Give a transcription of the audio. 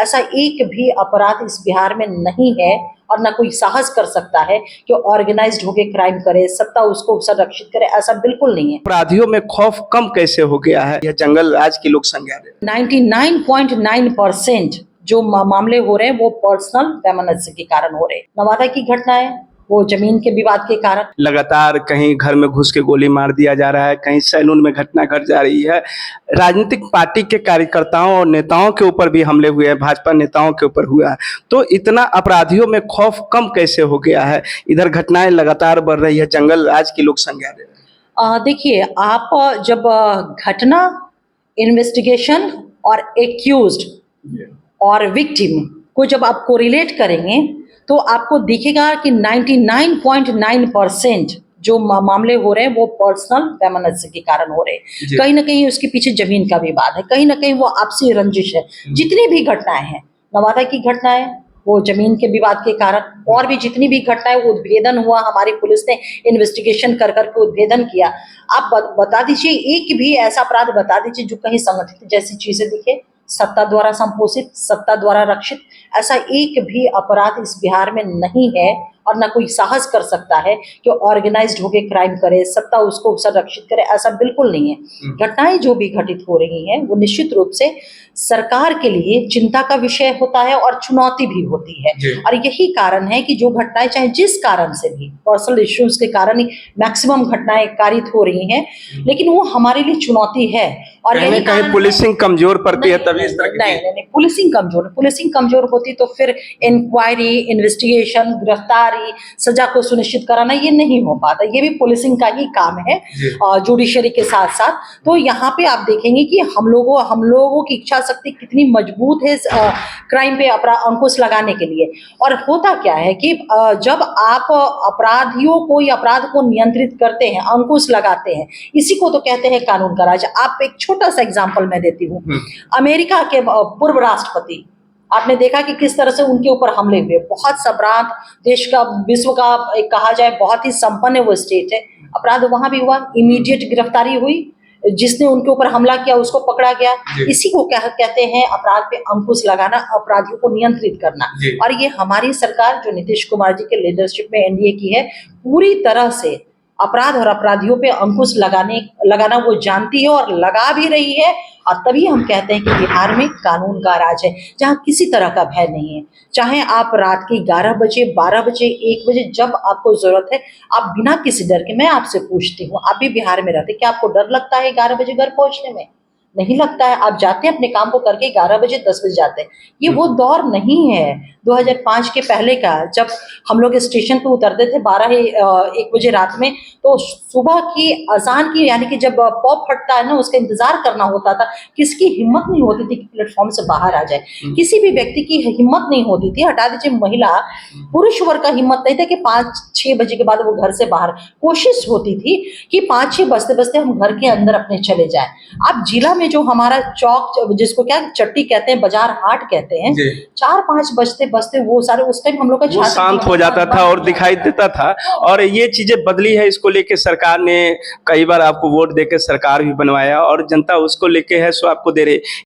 ऐसा एक भी अपराध इस बिहार में नहीं है और ना कोई साहस कर सकता है कि ऑर्गेनाइज्ड होके क्राइम करे, सत्ता उसको संरक्षित करे, ऐसा बिल्कुल नहीं है। अपराधियों में खौफ कम कैसे हो गया है, यह जंगल राज की लोग संज्ञा दे रहे हैं। 99.9% जो मामले हो रहे हैं वो पर्सनल वैमनस्य के कारण हो रहे हैं। नवादा की घटना है, वो जमीन के विवाद के कारण। लगातार कहीं घर में घुस के गोली मार दिया जा रहा है, कहीं सैलून में घटना घट जा रही है। राजनीतिक पार्टी के कार्यकर्ताओं और नेताओं के ऊपर भी हमले हुए हैं, भाजपा नेताओं के ऊपर हुआ है। तो इतना अपराधियों में खौफ कम कैसे हो गया है? इधर घटनाएं लगातार बढ़ रही है, जंगल राज की लोग संज्ञा दे रहे हैं। देखिए, आप जब घटना, इन्वेस्टिगेशन और एक्यूज्ड और विक्टिम को जब आप कोरिलेट करेंगे तो आपको दिखेगा कि 99.9% जो मामले हो रहे हैं वो पर्सनल वैमनस्य के कारण हो रहे हैं। कहीं ना कहीं उसके पीछे जमीन का विवाद है, कहीं ना कहीं वो आपसी रंजिश है। जितनी भी घटनाएं हैं, नवादा की घटना है, वो जमीन के विवाद के कारण, और भी जितनी भी घटनाएं, उद्भेदन हुआ, हमारी पुलिस ने इन्वेस्टिगेशन कर करके उद्भेदन किया। आप बता दीजिए, एक भी ऐसा अपराध बता दीजिए जो कहीं संगठित जैसी चीजें दिखे, सत्ता द्वारा संपोषित, सत्ता द्वारा रक्षित। ऐसा एक भी अपराध इस बिहार में नहीं है और ना कोई साहस कर सकता है कि ऑर्गेनाइज्ड होके क्राइम करे, सत्ता उसको संरक्षित करे, ऐसा बिल्कुल नहीं है। घटनाएं जो भी घटित हो रही हैं वो निश्चित रूप से सरकार के लिए चिंता का विषय होता है और चुनौती भी होती है। और यही कारण है कि जो घटनाएं, चाहे जिस कारण से भी, पर्सनल इश्यूज के कारण ही मैक्सिमम घटनाएं कारित हो रही हैं, लेकिन वो हमारे लिए चुनौती है। और यही कहीं पुलिसिंग कमजोर पड़ती है तभी इस तरह नहीं, पुलिसिंग कमजोर होती तो फिर इंक्वायरी, इन्वेस्टिगेशन, गिरफ्तारी, सजा को सुनिश्चित कराना ये नहीं हो पाता। ये भी पुलिसिंग का ही काम है जुडिशरी के साथ साथ। तो यहाँ पे आप देखेंगे कि हम लोगों की इच्छा शक्ति कितनी मजबूत है क्राइम पे अंकुश लगाने के लिए। और होता क्या है कि जब आप अपराधियों को या अपराध को नियंत्रित करते हैं, अंकुश लगाते हैं, इसी को तो कहते हैं कानून का राज। आप एक छोटा सा एग्जांपल मैं देती हूँ। अमेरिका के पूर्व राष्ट्रपति, आपने देखा कि किस तरह से उनके ऊपर हमले हुए। बहुत सम्राट देश का, विश्व का कहा जाए बहुत ही संपन्न वो स्टेट है, अपराध वहां भी हुआ, इमीडिएट गिरफ्तारी हुई, जिसने उनके ऊपर हमला किया उसको पकड़ा गया। इसी को कहते हैं अपराध पे अंकुश लगाना, अपराधियों को नियंत्रित करना। और ये हमारी सरकार जो नीतीश कुमार जी के लीडरशिप में एनडीए की है, पूरी तरह से अपराध और अपराधियों पे अंकुश लगाना वो जानती है और लगा भी रही है। और तभी हम कहते हैं कि बिहार में कानून का राज है, जहां किसी तरह का भय नहीं है। चाहे आप रात के 11 बजे, 12 बजे, 1 बजे, जब आपको जरूरत है, आप बिना किसी डर के, मैं आपसे पूछती हूँ, आप भी बिहार में रहते, क्या आपको डर लगता है 11 बजे घर पहुंचने में? नहीं लगता है। आप जाते हैं अपने काम को करके, 11 बजे 10 बजे जाते हैं। ये वो दौर नहीं है 2005 के पहले का, जब हम लोग स्टेशन पे उतरते थे 1 बजे रात में, तो सुबह की अजान की, यानी कि जब पॉप फटता है ना, उसका इंतजार करना होता था। किसकी हिम्मत नहीं होती थी कि प्लेटफॉर्म से बाहर आ जाए, किसी भी व्यक्ति की हिम्मत नहीं होती थी, हटा दीजिए महिला, पुरुष वर्ग का हिम्मत नहीं था कि 5-6 बजे के बाद वो घर से बाहर। कोशिश होती थी कि 5-6 बजते बजते हम घर के अंदर अपने चले जाए। आप जिला में जो हमारा चौक, जिसको क्या चट्टी कहते हैं, बाजार हाट कहते हैं, 4-5 बजते बजते वो सारे, उस टाइम हम लोग का शांत हो जाता था और दिखाई देता था। और ये चीजें बदली है, इसको लेके सरकार ने कई बार आपको वोट देकर सरकार भी बनवाया और जनता उसको लेके है सो आपको दे रही।